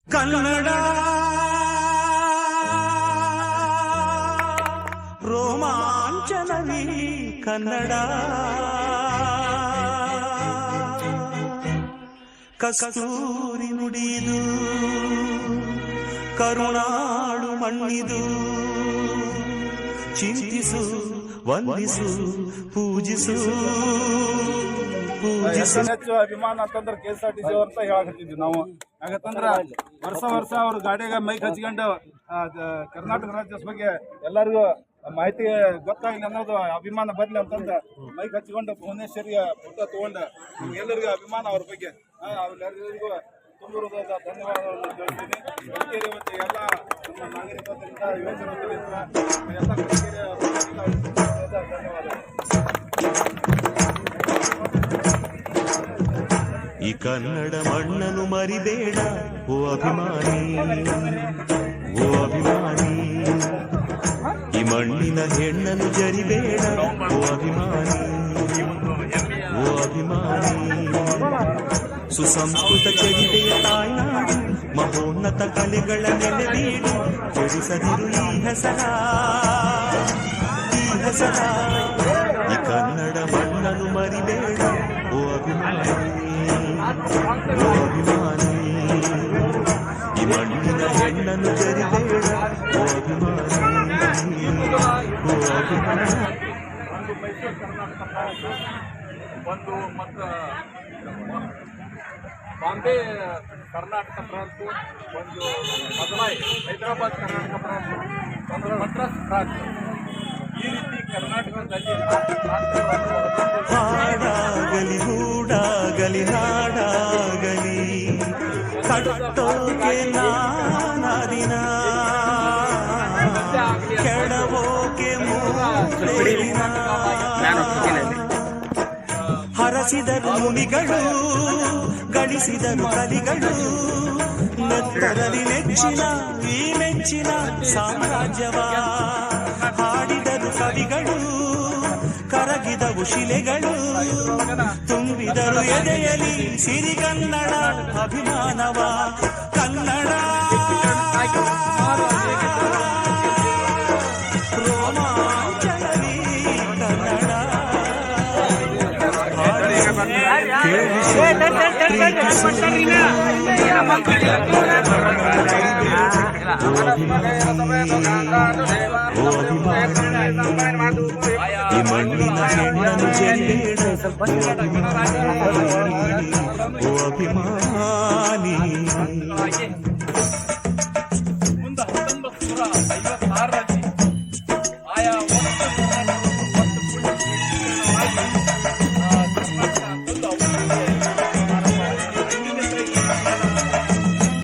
ಕನ್ನಡ ರೋಮಾಂಚನವೀ ಕನ್ನಡ ಕಸ್ತೂರಿ ನುಡಿದು ಕರುಣಾಳು ಮಣ್ಣಿದು ಚಿಂತಿಸು ವಂದಿಸು ಪೂಜಿಸು ಹೆಚ್ಚು ಅಭಿಮಾನ ಅಂತಂದ್ರೆ KSRTC ಅಂತ ಹೇಳಕತ್ತಿದ್ವಿ ನಾವು. ಯಾಕಂದ್ರ ವರ್ಷ ಅವ್ರ ಗಾಡಿಯಾಗ ಮೈಕ್ ಹಚ್ಕೊಂಡು ಕರ್ನಾಟಕ ರಾಜ್ಯದ ಬಗ್ಗೆ ಎಲ್ಲರಿಗೂ ಮಾಹಿತಿ ಗೊತ್ತಾಗಲಿ ಅನ್ನೋದು ಅಭಿಮಾನ ಬರ್ಲಿ ಅಂತಂದ ಮೈಕ್ ಹಚ್ಕೊಂಡು ಭುವನೇಶ್ವರಿಯ ಫೋಟೋ ತಗೊಂಡು ಎಲ್ಲರಿಗೂ ಅಭಿಮಾನ ಅವ್ರ ಬಗ್ಗೆ ಅವ್ರೆಲ್ಲರಿಗೂ ತುಂಬ ಧನ್ಯವಾದಗಳನ್ನು ಹೇಳ್ತೀನಿ. ಕಲಿಕೆರೆ ಮತ್ತು ಎಲ್ಲ ನಮ್ಮ ನಾಗರಿಕರಿಂದ ಯುವಜನತೆಯಿಂದ ಎಲ್ಲ ಕಲಿಕೆರೆ ಧನ್ಯವಾದ. ಈ ಕನ್ನಡ ಮಣ್ಣನ್ನು ಮರಿಬೇಡ ಓ ಅಭಿಮಾನಿ, ಓ ಅಭಿಮಾನಿ. ಈ ಮಣ್ಣಿನ ಹೆಣ್ಣನ್ನು ಜರಿಬೇಡ ಓ ಅಭಿಮಾನಿ, ಓ ಅಭಿಮಾನಿ. ಸುಸಂಸ್ಕೃತ ಚರಿತೆಯ ತಾಯ್ನಾಡು, ಮಹೋನ್ನತ ಕಲೆಗಳ ನೆಲೆಬೀಡು. ಕೆಡಿಸದಿರು ಈ ಹೆಸರ, ಈ ಹೆಸರ. ಈ ಕನ್ನಡ ಮಣ್ಣನ್ನು ಮರಿಬೇಡ ಓ ಅಭಿಮಾನಿ, ಓ ಅಭಿಮಾನಿ. ಈ ಮಣ್ಣಿನ ಹೆಣ್ಣನ್ನು ಜರಿಬೇಡ ಓ ಅಭಿಮಾನಿ, ಓ ಅಭಿಮಾನಿ. ಒಂದು ಮೈಸೂರು ಕರ್ನಾಟಕ ಒಂದು ಮತ್ತು ಬಾಂಬೆ ಕರ್ನಾಟಕ ಪ್ರಾಂತ, ಒಂದು ಮದುರೈ ಹೈದರಾಬಾದ್ ಕರ್ನಾಟಕ ಪ್ರಾಂತ, ಒಂದು ಮದ್ರಾಸ್ ಪ್ರಾಂತ. ಈ ರೀತಿ ಕರ್ನಾಟಕದಲ್ಲಿ ಹಾಡಾಗಲಿ ಹೂಡಾಗಲಿ ನಾಡಾಗಲಿ ಕಟ್ಟೋಕೆ ನಾನದಿನ ಕೆಡವೋಕೆ ಮೂಡಿನ ಹರಸಿದರು ಮುನಿಗಳು, ಗಳಿಸಿದರು ಕಲಿಗಳು. ನೆತ್ತರಲಿ ನೆಚ್ಚಿನ ಈ ಮೆಚ್ಚಿನ ಸಾಮ್ರಾಜ್ಯವ ಹಾಡಿದರು ಕವಿಗಳು, ಕರಗಿದವು ಶಿಲೆಗಳು. ತುಂಬಿದರು ಎದೆಯಲಿ ಸಿರಿಗನ್ನಡ ಅಭಿಮಾನವ. ಕನ್ನಡ ರೋಮಾಂಚನವೀ ಕನ್ನಡ. ಈ ಮಣ್ಣಿನ ಹೆಣ್ಣನ್ನು ಜರಿಬೇಡ ಓ ಅಭಿಮಾನಿ. ಮುಂದೆ 1956ರಲ್ಲಿ ಆಯಾ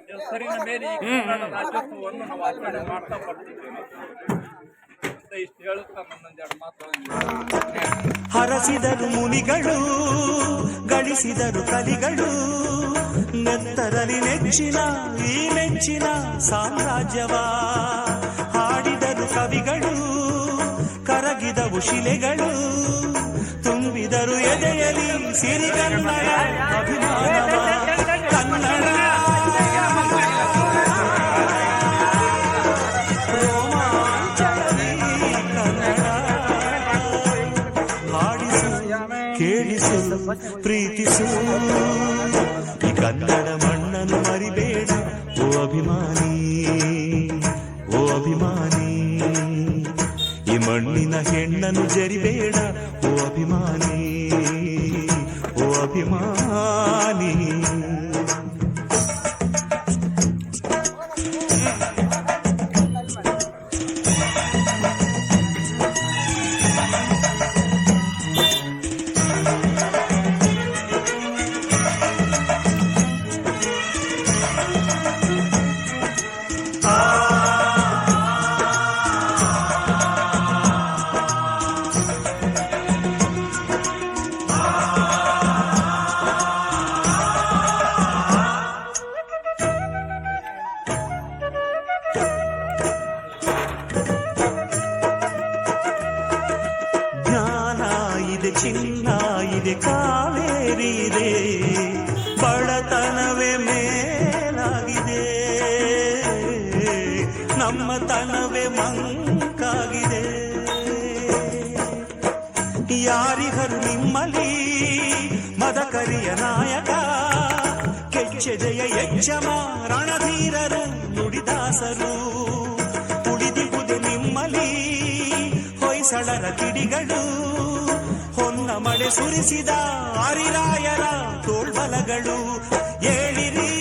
ಹೆಸರಿನ ಮೇಲೆ ಈ ಕನ್ನಡ ರಾಜ್ಯೋತ್ಸವವನ್ನು ನಾವು ಆಚರಣೆ ಮಾಡ್ತಾ ಬರ್ತಿದ್ವಿ. ಇಷ್ಟು ಹೇಳುತ್ತಾ ನನ್ನೊಂದೆರಡು ಮಾತು. ಹರಸಿದರು ಮುನಿಗಳು, ಗಳಿಸಿದರು ಕಲಿಗಳು. ನೆತ್ತರಲಿ ನೆಚ್ಚಿನ ಈ ಮೆಚ್ಚಿನ ಸಾಮ್ರಾಜ್ಯವ ಹಾಡಿದರು ಕವಿಗಳು, ಕರಗಿದವು ಶಿಲೆಗಳು. ತುಂಬಿದರು ಎದೆಯಲಿ ಸಿರಿಗನ್ನಡ ಅಭಿಮಾನವ. ಕನ್ನಡ ಕೇಳಿಸು ಪ್ರೀತಿಸು. ಈ ಕನ್ನಡ ಮಣ್ಣನ್ನು ಮರಿಬೇಡ ಓ ಅಭಿಮಾನಿ, ಓ ಅಭಿಮಾನಿ. ಈ ಮಣ್ಣಿನ ಹೆಣ್ಣನ್ನು ಜರಿಬೇಡ ಓ ಅಭಿಮಾನಿ, ಓ ಅಭಿಮಾನಿ. ನಮ್ಮತನವೇ ಮಂಕಾಗಿದೆ. ಯಾರಿಗರು ನಿಮ್ಮಲ್ಲಿ ಮದಕರಿಯ ನಾಯಕ, ಕೆಚ್ಚೆದೆಯ ಯಜ್ಜಮ ರಣಧೀರರು ನುಡಿದಾಸರು. ಉಳಿದಿಗುದೆ ನಿಮ್ಮಲ್ಲಿ ಹೊಯ್ಸಳರ ಕಿಡಿಗಳು, ಹೊನ್ನ ಮಳೆ ಸುರಿಸಿದ ಹರಿರಾಯರ ತೋಳ್ಬಲಗಳು. ಏಳಿರಿ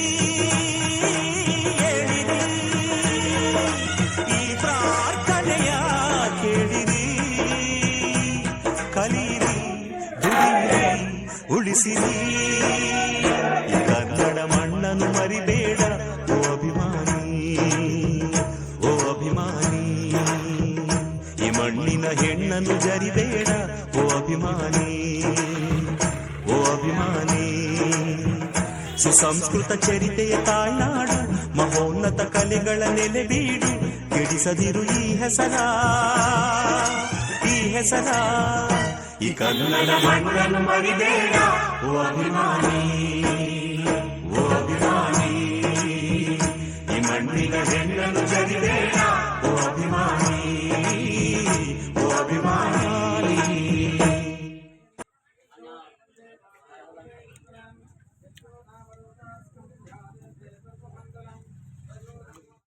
ಏಳಿರಿ, ಈ ಪ್ರಾರ್ಥನೆಯ ಕೇಳಿರಿ, ಕಲಿಯಿರಿ ದುಡಿಯಿರಿ ಉಳಿಸಿರಿ. ಈ ಕನ್ನಡ ಮಣ್ಣನ್ನು ಮರಿಬೇಡ ಓ ಅಭಿಮಾನಿ, ಓ ಅಭಿಮಾನಿ. ಈ ಮಣ್ಣಿನ ಹೆಣ್ಣನ್ನು ಜರಿಬೇಡ ಓ ಅಭಿಮಾನಿ, ಓ ಅಭಿಮಾನಿ. ಸುಸಂಸ್ಕೃತ ಚರಿತೆಯ ತಾಯ್ನಾಡು, ಮಹೋನ್ನತ ಕಲೆಗಳ ನೆಲೆಬೀಡು. ಕೆಡಿಸದಿರು ಈ ಹೆಸರ, ಈ ಹೆಸರ. ಈ ಕನ್ನಡ ಮಣ್ಣನ್ನು ಮರಿಬೇಡ ಓ ಅಭಿಮಾನಿ, ಓ ಅಭಿಮಾನಿ. ಈ ಮಣ್ಣಿನ ಹೆಣ್ಣನ್ನು